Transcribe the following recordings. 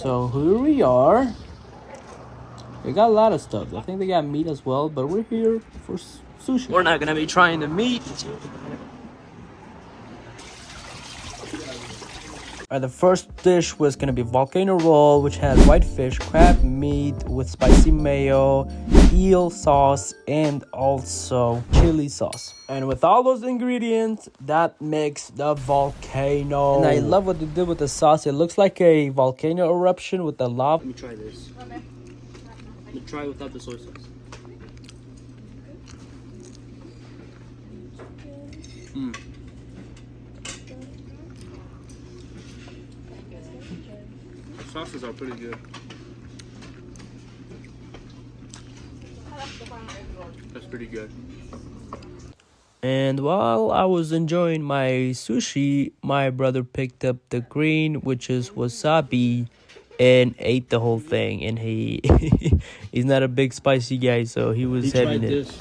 So here we are. They got a lot of stuff. I think they got meat as well, but we're here for sushi. We're not gonna be trying the meat. The first dish was gonna be volcano roll, which had white fish, crab meat with spicy mayo, eel sauce, and also chili sauce. And with all those ingredients, that makes the volcano. And I love what they did with the sauce. It looks like a volcano eruption with the lava. Let me try this. Let me try without the soy sauce. The sauces are pretty good. That's pretty good. And while I was enjoying my sushi, my brother picked up the green, which is wasabi, and ate the whole thing. And he's not a big spicy guy, so he was having it. This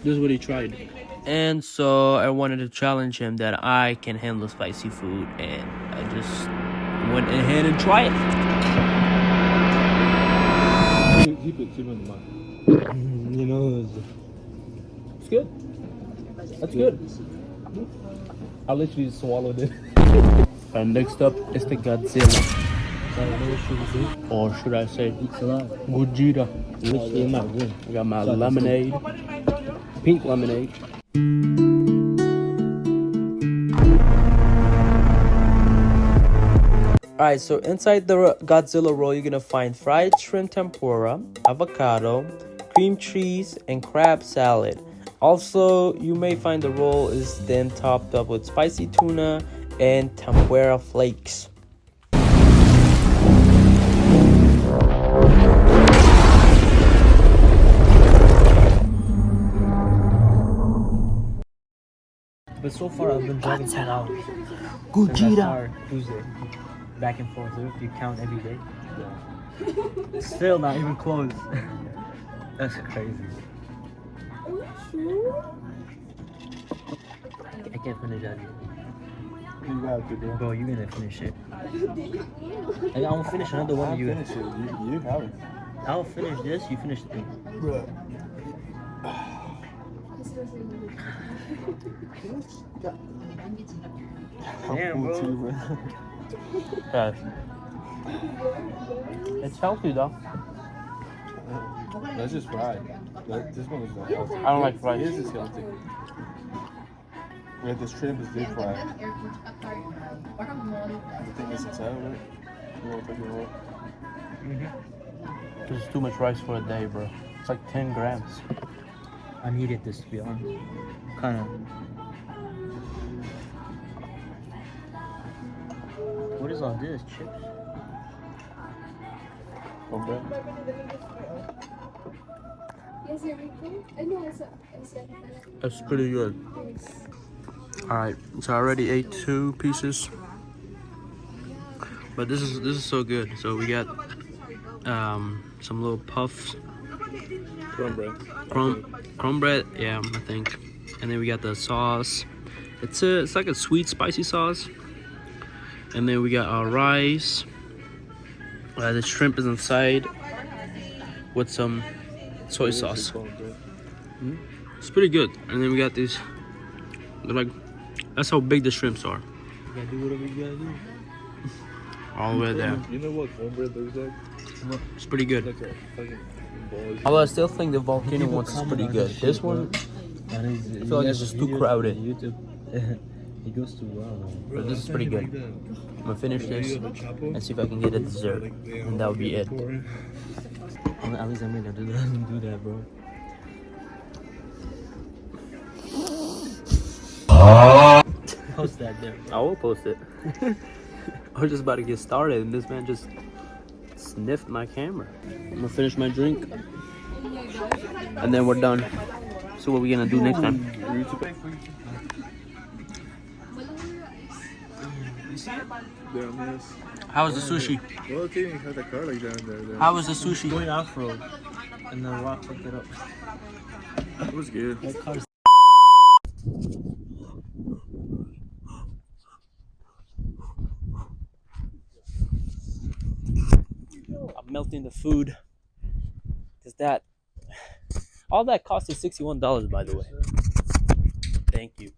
is what he tried. And so I wanted to challenge him that I can handle spicy food, and I just went ahead and tried it. Keep it in the mind. You know, it's good. That's good. I literally swallowed it. And next up is the Godzilla. Or should I say Godzilla? I got my lemonade. Pink lemonade. Alright, so inside the Godzilla roll, you're gonna find fried shrimp tempura, avocado, cream cheese, and crab salad. Also, you may find the roll is then topped up with spicy tuna and tempura flakes. But so far, I've been driving 10 hours. Godzilla. Tuesday. Back and forth, if you count every day. Yeah. Still not even close. That's crazy. I can't finish that. You got to do. Bro, you're gonna finish it. I'm gonna finish another one. You finish it. You haven't. I'll finish this. You finish the thing. Bro. Damn, bro. Gosh. It's healthy though. That's just fried. This one is not healthy. I don't like fried. This is healthy. Yeah, this shrimp is deep fried. The thing is inside of it. You want to take it away? This is too much rice for a day, bro. It's like 10 grams. I needed this, to be honest. Kind of. What is all this? Chips? Okay. That's pretty good. Alright, so I already ate 2 pieces. But this is so good. So we got some little puffs. Crumb bread, yeah, I think. And then we got the sauce. It's like a sweet spicy sauce. And then we got our rice. The shrimp is inside with some soy sauce. It's pretty good. And then we got these. They're like, that's how big the shrimps are. You gotta do whatever you gotta do. All the way there. You know what cornbread looks like? It's pretty good. Like a fucking ball. Although I still think the volcano one is pretty good. This one, I feel like it's just too crowded. It goes too well. But this is pretty good. I'm gonna finish this and see if I can get a dessert, and that'll be it. At least I'm gonna do that, bro. Post that there. I will post it. I was just about to get started, and this man just sniffed my camera. I'm gonna finish my drink, and then we're done. So what are we gonna do next time? How was the sushi? Well, okay, you have the car like down there. How was the sushi? Going off-road, and the rock picked it up. It was good. That car's melting the food. Because all that cost is $61, by the way. Thank you.